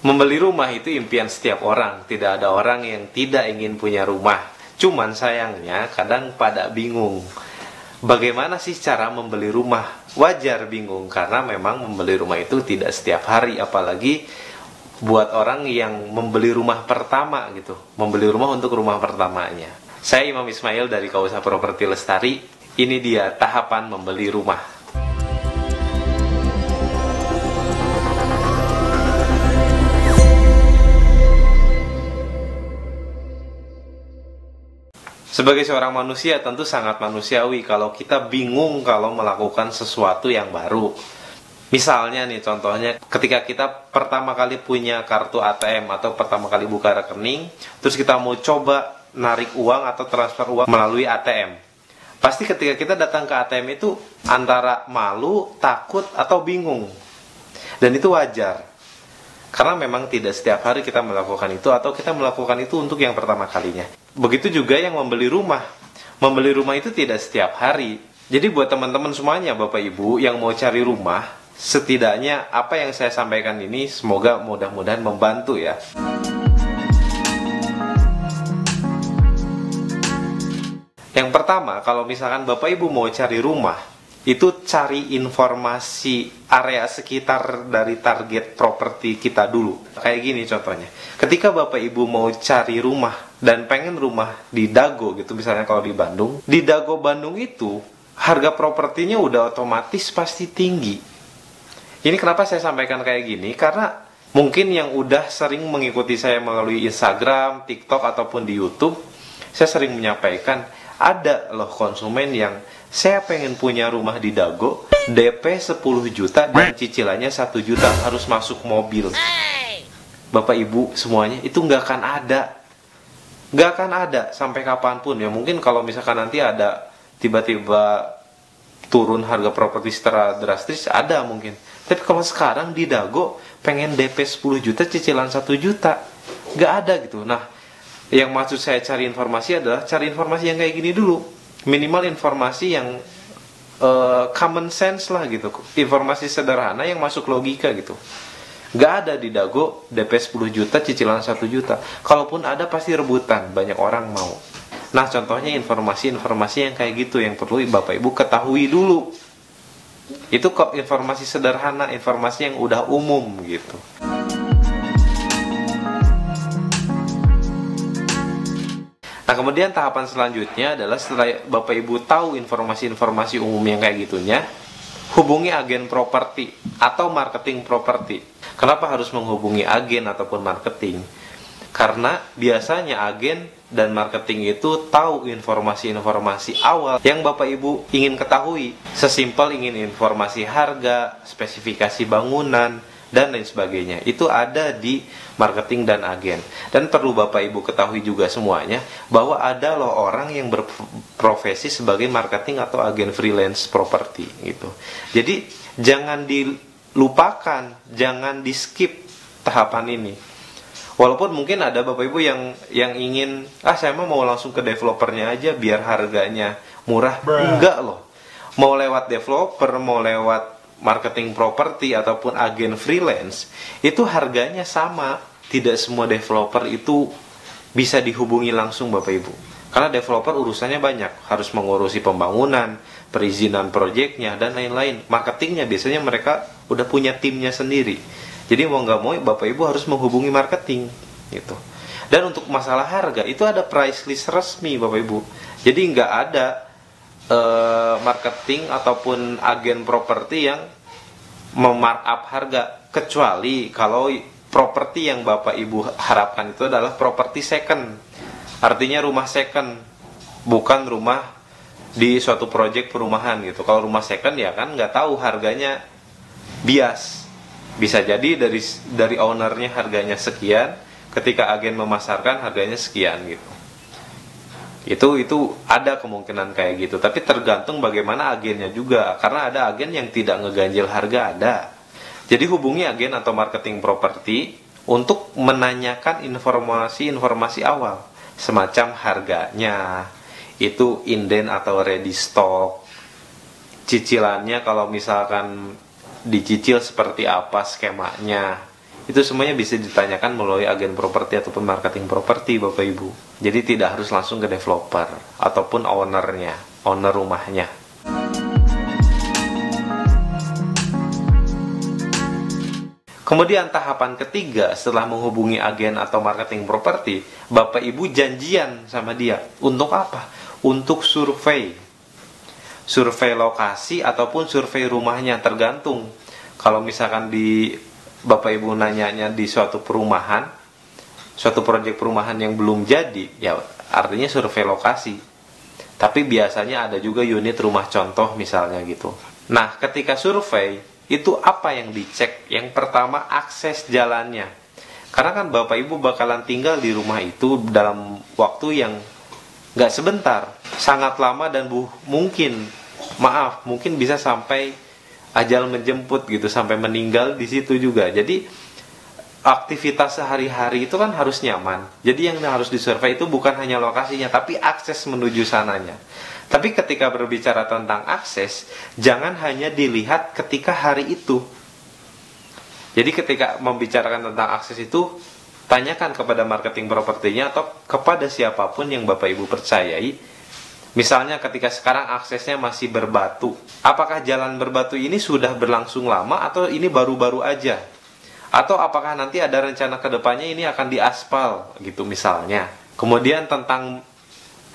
Membeli rumah itu impian setiap orang. Tidak ada orang yang tidak ingin punya rumah. Cuman sayangnya kadang pada bingung. Bagaimana sih cara membeli rumah? Wajar bingung karena memang membeli rumah itu tidak setiap hari. Apalagi buat orang yang membeli rumah pertama gitu. Membeli rumah untuk rumah pertamanya. Saya Imam Ismail dari Kausa Properti Lestari. Ini dia tahapan membeli rumah. Sebagai seorang manusia tentu sangat manusiawi kalau kita bingung kalau melakukan sesuatu yang baru. Misalnya nih contohnya ketika kita pertama kali punya kartu ATM atau pertama kali buka rekening, terus kita mau coba narik uang atau transfer uang melalui ATM. Pasti ketika kita datang ke ATM itu antara malu, takut, atau bingung. Dan itu wajar. Karena memang tidak setiap hari kita melakukan itu atau kita melakukan itu untuk yang pertama kalinya. Begitu juga yang membeli rumah. Membeli rumah itu tidak setiap hari. Jadi buat teman-teman semuanya, Bapak Ibu yang mau cari rumah, setidaknya apa yang saya sampaikan ini semoga mudah-mudahan membantu ya. Yang pertama, kalau misalkan Bapak Ibu mau cari rumah, itu cari informasi area sekitar dari target properti kita dulu. Kayak gini contohnya. Ketika Bapak Ibu mau cari rumah dan pengen rumah di Dago gitu, misalnya kalau di Bandung, di Dago Bandung itu harga propertinya udah otomatis pasti tinggi. Ini kenapa saya sampaikan kayak gini? Karena mungkin yang udah sering mengikuti saya melalui Instagram, TikTok ataupun di YouTube, saya sering menyampaikan ada loh konsumen yang saya pengen punya rumah di Dago, DP 10 juta dan cicilannya 1 juta, harus masuk mobil. Bapak Ibu semuanya, itu nggak akan ada. Nggak akan ada sampai kapanpun ya. Mungkin kalau misalkan nanti ada tiba-tiba turun harga properti secara drastis, ada mungkin. Tapi kalau sekarang di Dago pengen DP 10 juta, cicilan 1 juta, nggak ada gitu. Nah, yang maksud saya cari informasi adalah cari informasi yang kayak gini dulu. Minimal informasi yang common sense lah gitu. Informasi sederhana yang masuk logika gitu. Gak ada di Dago DP 10 juta, cicilan 1 juta. Kalaupun ada pasti rebutan, banyak orang mau. Nah contohnya informasi-informasi yang kayak gitu yang perlu Bapak Ibu ketahui dulu. Itu kok informasi sederhana, informasi yang udah umum gitu. Nah kemudian tahapan selanjutnya adalah setelah Bapak Ibu tahu informasi-informasi umum yang kayak gitunya, hubungi agen properti atau marketing properti. Kenapa harus menghubungi agen ataupun marketing? Karena biasanya agen dan marketing itu tahu informasi-informasi awal yang Bapak Ibu ingin ketahui. Sesimpel ingin informasi harga, spesifikasi bangunan, dan lain sebagainya. Itu ada di marketing dan agen. Dan perlu Bapak Ibu ketahui juga semuanya bahwa ada loh orang yang berprofesi sebagai marketing atau agen freelance properti gitu. Jadi jangan dilupakan, jangan di skip tahapan ini. Walaupun mungkin ada Bapak Ibu yang ingin saya mau langsung ke developernya aja biar harganya murah. Enggak loh. Mau lewat developer, mau lewat marketing properti ataupun agen freelance, itu harganya sama. Tidak semua developer itu bisa dihubungi langsung Bapak Ibu. Karena developer urusannya banyak, harus mengurusi pembangunan, perizinan proyeknya, dan lain-lain. Marketingnya biasanya mereka udah punya timnya sendiri. Jadi mau nggak mau Bapak Ibu harus menghubungi marketing gitu. Dan untuk masalah harga itu ada price list resmi Bapak Ibu. Jadi nggak ada marketing ataupun agen properti yang memarkup harga, kecuali kalau properti yang Bapak Ibu harapkan itu adalah properti second, artinya rumah second, bukan rumah di suatu proyek perumahan gitu. Kalau rumah second ya kan nggak tahu harganya bias, bisa jadi dari ownernya harganya sekian, ketika agen memasarkan harganya sekian gitu. Itu ada kemungkinan kayak gitu, tapi tergantung bagaimana agennya juga, karena ada agen yang tidak ngeganjil harga ada. Jadi hubungi agen atau marketing properti untuk menanyakan informasi-informasi awal, semacam harganya, itu inden atau ready stock, cicilannya kalau misalkan dicicil seperti apa skemanya. Itu semuanya bisa ditanyakan melalui agen properti ataupun marketing properti, Bapak Ibu. Jadi tidak harus langsung ke developer ataupun owner rumahnya. Kemudian tahapan ketiga setelah menghubungi agen atau marketing properti, Bapak Ibu janjian sama dia. Untuk apa? Untuk survei. Survei lokasi ataupun survei rumahnya, tergantung. Kalau misalkan Bapak Ibu nanyanya di suatu perumahan, suatu proyek perumahan yang belum jadi, ya artinya survei lokasi. Tapi biasanya ada juga unit rumah contoh misalnya gitu. Nah, ketika survei, itu apa yang dicek? Yang pertama, akses jalannya. Karena kan Bapak Ibu bakalan tinggal di rumah itu dalam waktu yang nggak sebentar, sangat lama, dan mungkin bisa sampai ajal menjemput gitu, sampai meninggal di situ juga. Jadi aktivitas sehari-hari itu kan harus nyaman. Jadi yang harus disurvei itu bukan hanya lokasinya, tapi akses menuju sananya. Tapi ketika berbicara tentang akses, jangan hanya dilihat ketika hari itu. Jadi ketika membicarakan tentang akses itu, tanyakan kepada marketing propertinya atau kepada siapapun yang Bapak Ibu percayai. Misalnya ketika sekarang aksesnya masih berbatu, apakah jalan berbatu ini sudah berlangsung lama atau ini baru-baru aja? Atau apakah nanti ada rencana kedepannya ini akan diaspal gitu misalnya. Kemudian tentang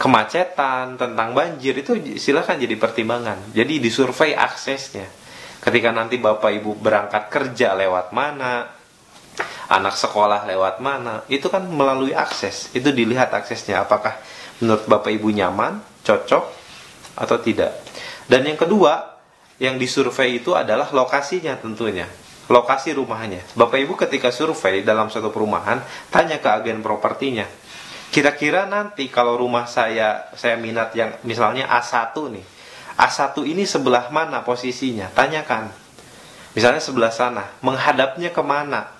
kemacetan, tentang banjir, itu silakan jadi pertimbangan. Jadi disurvei aksesnya. Ketika nanti Bapak Ibu berangkat kerja lewat mana, anak sekolah lewat mana, itu kan melalui akses. Itu dilihat aksesnya, apakah menurut Bapak Ibu nyaman, cocok, atau tidak. Dan yang kedua, yang disurvei itu adalah lokasinya tentunya. Lokasi rumahnya. Bapak Ibu ketika survei dalam suatu perumahan, tanya ke agen propertinya, kira-kira nanti kalau rumah saya minat yang misalnya A1 nih, A1 ini sebelah mana posisinya? Tanyakan. Misalnya sebelah sana, menghadapnya kemana?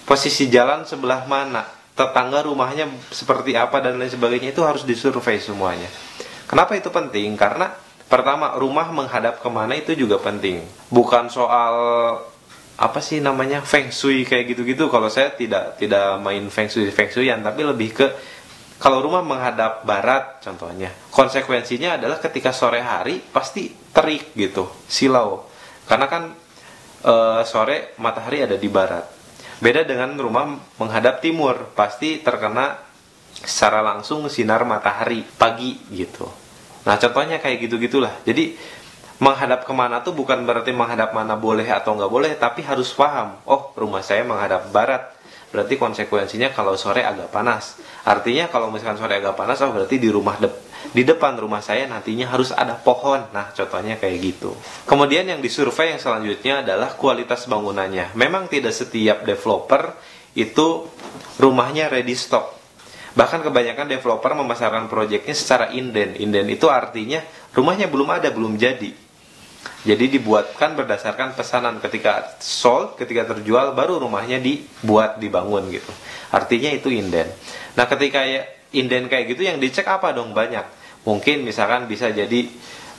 Posisi jalan sebelah mana? Tetangga rumahnya seperti apa dan lain sebagainya, itu harus disurvei semuanya. Kenapa itu penting? Karena pertama, rumah menghadap kemana itu juga penting. Bukan soal apa sih namanya feng shui kayak gitu-gitu. Kalau saya tidak main feng shuian, tapi lebih ke kalau rumah menghadap barat contohnya, konsekuensinya adalah ketika sore hari pasti terik gitu, silau. Karena kan sore matahari ada di barat. Beda dengan rumah menghadap timur, pasti terkena secara langsung sinar matahari pagi gitu. Nah contohnya kayak gitu-gitulah. Jadi menghadap kemana tuh bukan berarti menghadap mana boleh atau nggak boleh, tapi harus paham, oh rumah saya menghadap barat, berarti konsekuensinya kalau sore agak panas. Artinya kalau misalkan sore agak panas, oh berarti di depan rumah saya nantinya harus ada pohon. Nah contohnya kayak gitu. Kemudian yang disurvei yang selanjutnya adalah kualitas bangunannya. Memang tidak setiap developer itu rumahnya ready stock. Bahkan kebanyakan developer memasarkan proyeknya secara inden. Inden itu artinya rumahnya belum ada, belum jadi. Jadi dibuatkan berdasarkan pesanan, ketika sold, ketika terjual, baru rumahnya dibangun gitu. Artinya itu inden. Nah ketika inden kayak gitu, yang dicek apa dong? Banyak. Mungkin misalkan bisa jadi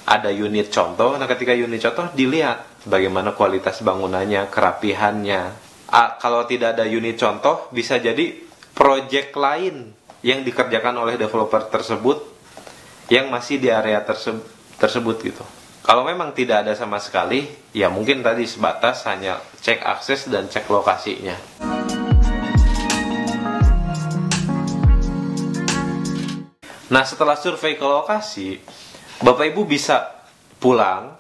ada unit contoh. Nah ketika unit contoh dilihat bagaimana kualitas bangunannya, kerapihannya. Kalau tidak ada unit contoh, bisa jadi proyek lain yang dikerjakan oleh developer tersebut yang masih di area tersebut gitu. Kalau memang tidak ada sama sekali, ya mungkin tadi sebatas hanya cek akses dan cek lokasinya. Nah setelah survei ke lokasi, Bapak Ibu bisa pulang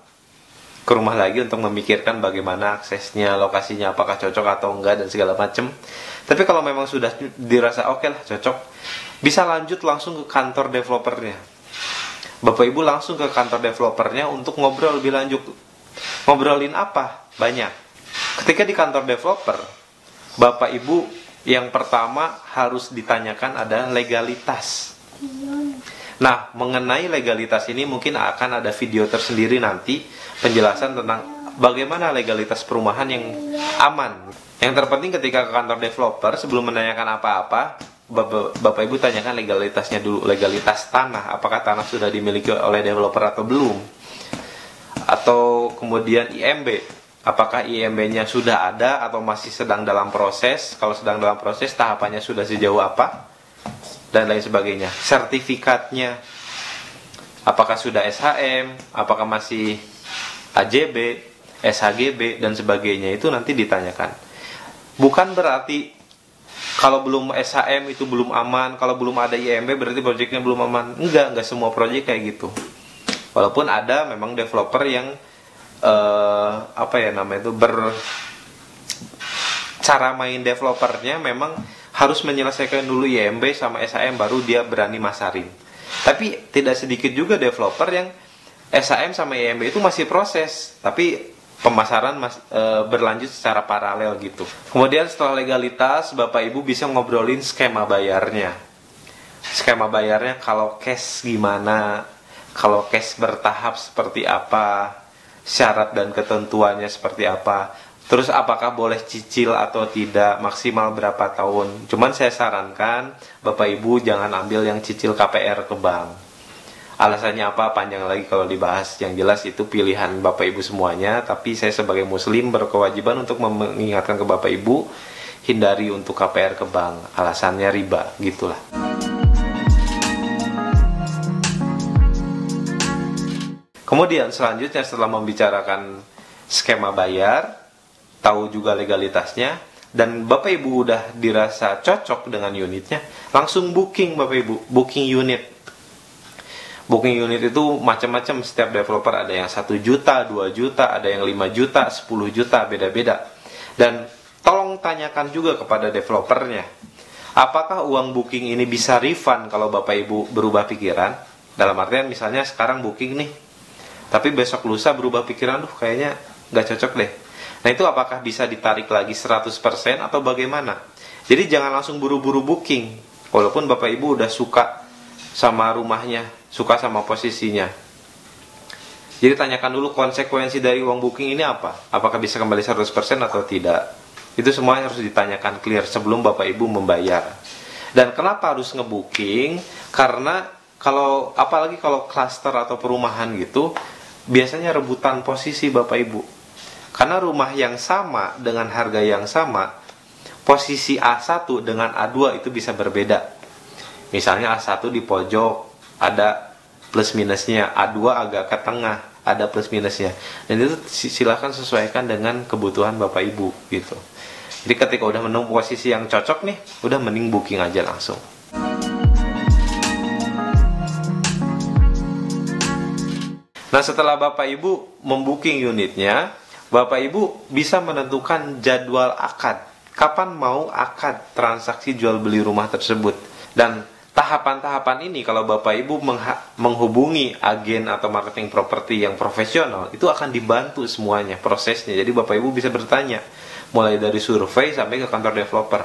ke rumah lagi untuk memikirkan bagaimana aksesnya, lokasinya, apakah cocok atau enggak dan segala macam. Tapi kalau memang sudah dirasa oke lah, cocok, bisa lanjut langsung ke kantor developernya. Bapak Ibu langsung ke kantor developernya untuk ngobrol lebih lanjut. Ngobrolin apa? Banyak. Ketika di kantor developer, Bapak Ibu yang pertama harus ditanyakan adalah legalitas. Nah, mengenai legalitas ini mungkin akan ada video tersendiri nanti, penjelasan tentang bagaimana legalitas perumahan yang aman. Yang terpenting ketika ke kantor developer, sebelum menanyakan apa-apa, Bapak Ibu tanyakan legalitasnya dulu. Legalitas tanah, apakah tanah sudah dimiliki oleh developer atau belum, atau kemudian IMB, apakah IMB-nya sudah ada atau masih sedang dalam proses. Kalau sedang dalam proses, tahapannya sudah sejauh apa, dan lain sebagainya. Sertifikatnya, apakah sudah SHM, apakah masih AJB, SHGB, dan sebagainya, itu nanti ditanyakan. Bukan berarti kalau belum SHM itu belum aman, kalau belum ada IMB berarti proyeknya belum aman. Enggak semua proyek kayak gitu. Walaupun ada memang developer yang cara main developernya memang harus menyelesaikan dulu IMB sama SHM baru dia berani masarin. Tapi tidak sedikit juga developer yang SHM sama IMB itu masih proses, tapi pemasaran berlanjut secara paralel gitu. Kemudian setelah legalitas, Bapak Ibu bisa ngobrolin skema bayarnya. Skema bayarnya kalau cash gimana, kalau cash bertahap seperti apa, syarat dan ketentuannya seperti apa, terus apakah boleh cicil atau tidak, maksimal berapa tahun. Cuman saya sarankan Bapak Ibu jangan ambil yang cicil KPR ke bank. Alasannya apa, panjang lagi kalau dibahas. Yang jelas itu pilihan Bapak Ibu semuanya. Tapi saya sebagai muslim berkewajiban untuk mengingatkan ke Bapak Ibu, hindari untuk KPR ke bank. Alasannya riba, gitulah. Kemudian selanjutnya setelah membicarakan skema bayar, tahu juga legalitasnya, dan Bapak Ibu udah dirasa cocok dengan unitnya, langsung booking Bapak Ibu, booking unit. Booking unit itu macam-macam, setiap developer ada yang 1 juta, 2 juta, ada yang 5 juta, 10 juta, beda-beda. Dan tolong tanyakan juga kepada developernya, apakah uang booking ini bisa refund kalau Bapak Ibu berubah pikiran? Dalam artian misalnya sekarang booking nih, tapi besok lusa berubah pikiran, kayaknya nggak cocok deh. Nah itu apakah bisa ditarik lagi 100% atau bagaimana? Jadi jangan langsung buru-buru booking, walaupun Bapak Ibu udah suka sama rumahnya, suka sama posisinya. Jadi tanyakan dulu konsekuensi dari uang booking ini apa. Apakah bisa kembali 100% atau tidak. Itu semua harus ditanyakan clear sebelum Bapak Ibu membayar. Dan kenapa harus ngebooking? Karena apalagi kalau klaster atau perumahan gitu, biasanya rebutan posisi Bapak Ibu. Karena rumah yang sama dengan harga yang sama, posisi A1 dengan A2 itu bisa berbeda. Misalnya A1 di pojok, ada plus minusnya, A2 agak ke tengah, ada plus minusnya. Dan itu silahkan sesuaikan dengan kebutuhan Bapak Ibu gitu. Jadi ketika udah menemukan posisi yang cocok nih, udah mending booking aja langsung. Nah setelah Bapak Ibu membooking unitnya, Bapak Ibu bisa menentukan jadwal akad. Kapan mau akad transaksi jual beli rumah tersebut. Dan tahapan-tahapan ini kalau Bapak Ibu menghubungi agen atau marketing properti yang profesional, itu akan dibantu semuanya prosesnya. Jadi Bapak Ibu bisa bertanya, mulai dari survei sampai ke kantor developer.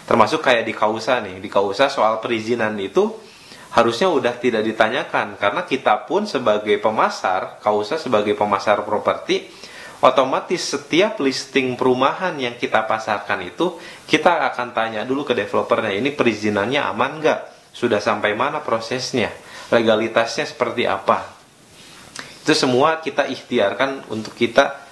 Termasuk kayak di KUSA nih, di KUSA soal perizinan itu harusnya udah tidak ditanyakan, karena kita pun sebagai pemasar, KUSA sebagai pemasar properti, otomatis setiap listing perumahan yang kita pasarkan itu kita akan tanya dulu ke developernya, ini perizinannya aman nggak? Sudah sampai mana prosesnya? Legalitasnya seperti apa? Itu semua kita ikhtiarkan untuk kita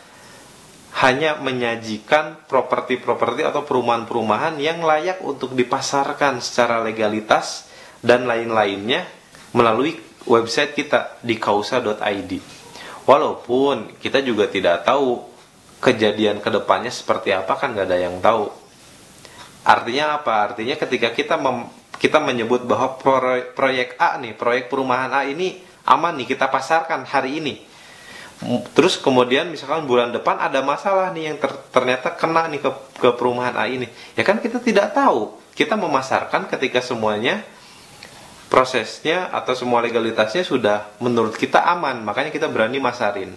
hanya menyajikan properti-properti atau perumahan-perumahan yang layak untuk dipasarkan secara legalitas dan lain-lainnya melalui website kita di kausa.id. Walaupun kita juga tidak tahu kejadian kedepannya seperti apa, kan nggak ada yang tahu. Artinya apa? Artinya ketika kita menyebut bahwa proyek A nih, proyek perumahan A ini aman nih, kita pasarkan hari ini. Terus kemudian misalkan bulan depan ada masalah nih yang ternyata kena nih ke perumahan A ini. Ya kan kita tidak tahu. Kita memasarkan ketika semuanya prosesnya atau semua legalitasnya sudah menurut kita aman, makanya kita berani masarin.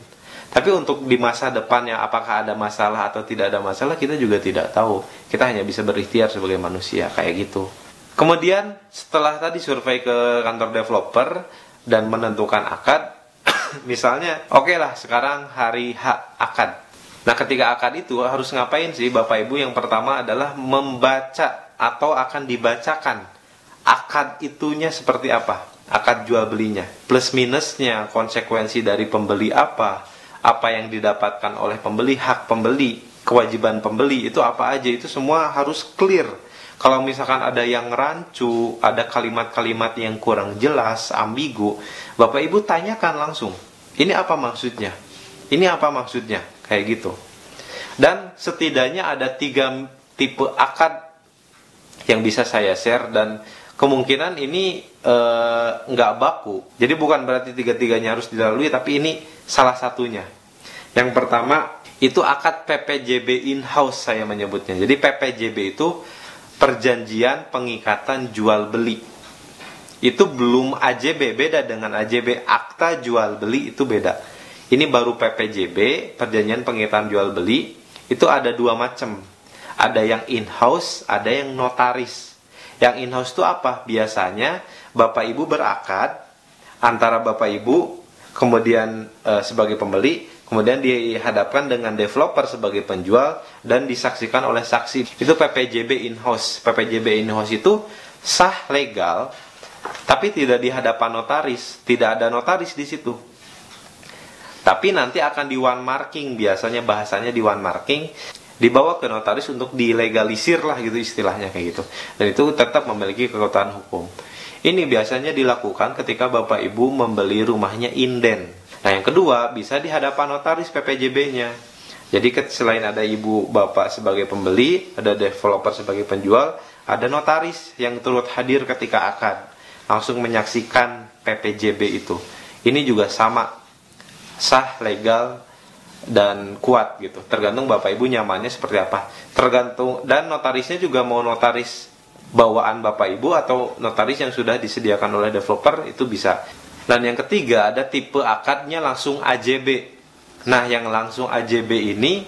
Tapi untuk di masa depannya apakah ada masalah atau tidak ada masalah, kita juga tidak tahu. Kita hanya bisa berikhtiar sebagai manusia, kayak gitu. Kemudian setelah tadi survei ke kantor developer dan menentukan akad, misalnya oke lah sekarang hari H akad. Nah ketika akad itu harus ngapain sih Bapak Ibu? Yang pertama adalah membaca atau akan dibacakan akad itunya seperti apa, akad jual belinya, plus minusnya, konsekuensi dari pembeli apa apa yang didapatkan oleh pembeli, hak pembeli, kewajiban pembeli itu apa aja, itu semua harus clear. Kalau misalkan ada yang rancu, ada kalimat-kalimat yang kurang jelas, ambigu, Bapak Ibu tanyakan langsung, ini apa maksudnya? Ini apa maksudnya? Kayak gitu. Dan setidaknya ada 3 tipe akad yang bisa saya share, dan kemungkinan ini nggak baku. Jadi bukan berarti 3-tiganya harus dilalui, tapi ini salah satunya. Yang pertama itu akad PPJB in-house saya menyebutnya. Jadi PPJB itu perjanjian pengikatan jual beli. Itu belum AJB, beda dengan AJB, akta jual beli itu beda. Ini baru PPJB, perjanjian pengikatan jual beli. Itu ada 2 macam. Ada yang in-house, ada yang notaris. Yang in-house itu apa? Biasanya Bapak Ibu berakad antara Bapak Ibu, kemudian sebagai pembeli, kemudian dihadapkan dengan developer sebagai penjual, dan disaksikan oleh saksi. Itu PPJB in-house. PPJB in-house itu sah legal, tapi tidak di hadapan notaris. Tidak ada notaris di situ. Tapi nanti akan di one marking, biasanya bahasanya di one marking, dibawa ke notaris untuk dilegalisir lah gitu istilahnya kayak gitu. Dan itu tetap memiliki kekuatan hukum. Ini biasanya dilakukan ketika Bapak Ibu membeli rumahnya inden. Nah yang kedua, bisa di hadapan notaris PPJB-nya. Jadi selain ada ibu bapak sebagai pembeli, ada developer sebagai penjual, ada notaris yang turut hadir ketika akad, langsung menyaksikan PPJB itu. Ini juga sama, sah, legal, dan kuat gitu. Tergantung Bapak Ibu nyamannya seperti apa. Tergantung, dan notarisnya juga mau notaris bawaan Bapak Ibu atau notaris yang sudah disediakan oleh developer, itu bisa. Dan yang ketiga, ada tipe akadnya langsung AJB. Nah, yang langsung AJB ini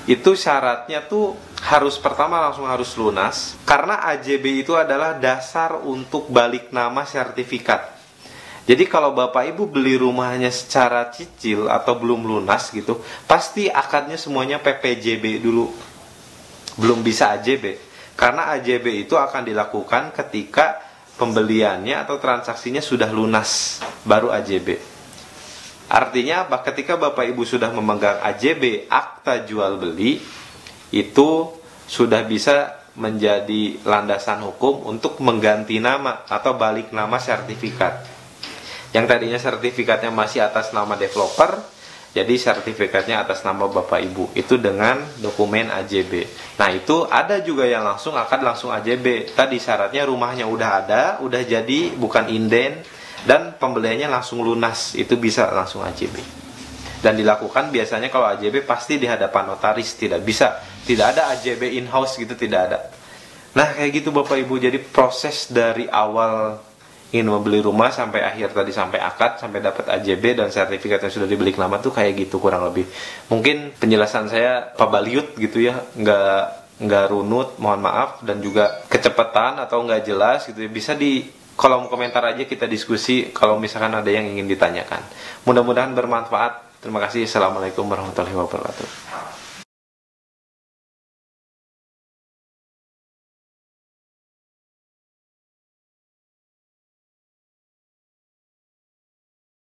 itu syaratnya tuh harus pertama langsung harus lunas, karena AJB itu adalah dasar untuk balik nama sertifikat. Jadi kalau Bapak Ibu beli rumahnya secara cicil atau belum lunas gitu, pasti akadnya semuanya PPJB dulu, belum bisa AJB. Karena AJB itu akan dilakukan ketika pembeliannya atau transaksinya sudah lunas, baru AJB. Artinya apa? Ketika Bapak Ibu sudah memegang AJB, akta jual beli, itu sudah bisa menjadi landasan hukum untuk mengganti nama atau balik nama sertifikat. Yang tadinya sertifikatnya masih atas nama developer, jadi sertifikatnya atas nama Bapak Ibu. Itu dengan dokumen AJB. Nah itu ada juga yang langsung akad langsung AJB. Tadi syaratnya rumahnya udah ada, udah jadi, bukan inden, dan pembeliannya langsung lunas. Itu bisa langsung AJB. Dan dilakukan biasanya kalau AJB pasti di hadapan notaris. Tidak bisa, tidak ada AJB in-house gitu, tidak ada. Nah kayak gitu Bapak Ibu. Jadi proses dari awal ingin membeli rumah sampai akhir tadi, sampai akad, sampai dapat AJB dan sertifikat yang sudah dibeli nama tuh kayak gitu kurang lebih. Mungkin penjelasan saya pabaliut gitu ya, nggak runut, mohon maaf, dan juga kecepatan atau nggak jelas gitu ya. Bisa di kolom komentar aja kita diskusi kalau misalkan ada yang ingin ditanyakan. Mudah-mudahan bermanfaat. Terima kasih. Assalamualaikum warahmatullahi wabarakatuh.